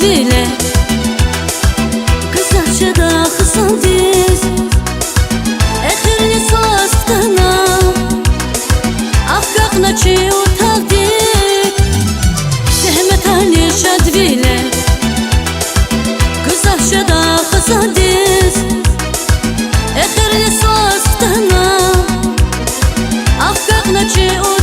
جدویله قصه شده خسن دیز اخیری ساستنا افقنا چی و تقدیر سهمتانی جدویله قصه شده خسن دیز اخیری ساستنا افقنا چی و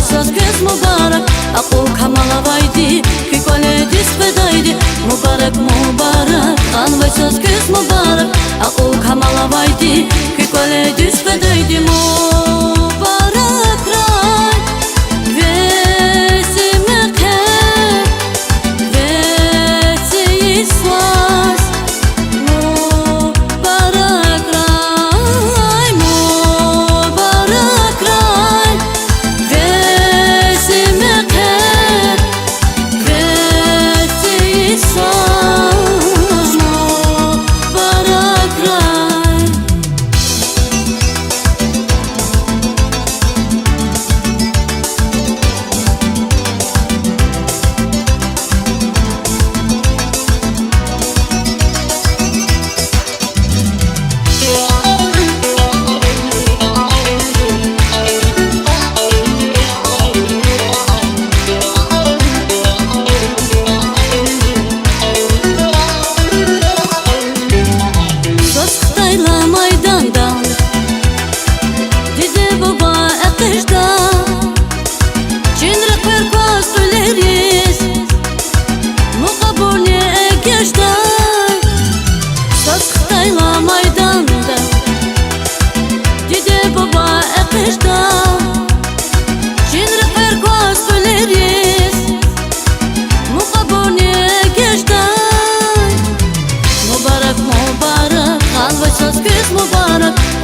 söz göz mübarek Aku kamala vaydi Kikole düz fedaydi Mübarek mübarek Kan ve söz göz mübarek Aku kamala vaydi Kikole düz fedaydi Mübarek ray Vesi meker Vesi iswas Mübarek ray Mübarek ray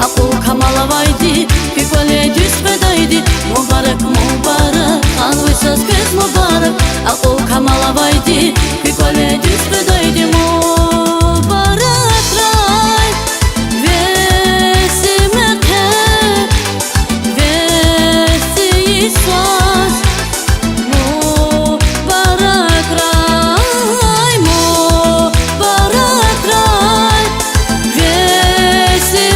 Aku kamala vaydi Kikole düz fedaydi Mübarek mübarek Kan ve söz göz mübarek Aku kamala vaydi Kikole düz fedaydi Mübarek ray Vesi meker Vesi iswas Mübarek ray Mübarek ray Vesi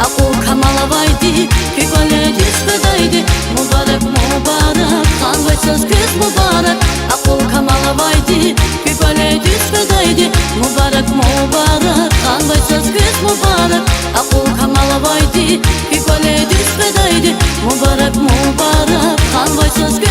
Aku kamala vaydi Kikole düz fedaydi Mübarek mübarek Kan ve söz göz mübarek Aku kamala vaydi Kikole düz fedaydi Mübarek mübarek Kan ve söz göz mübarek Aku kamala vaydi Kikole düz fedaydi Mübarek mübarek Kan ve söz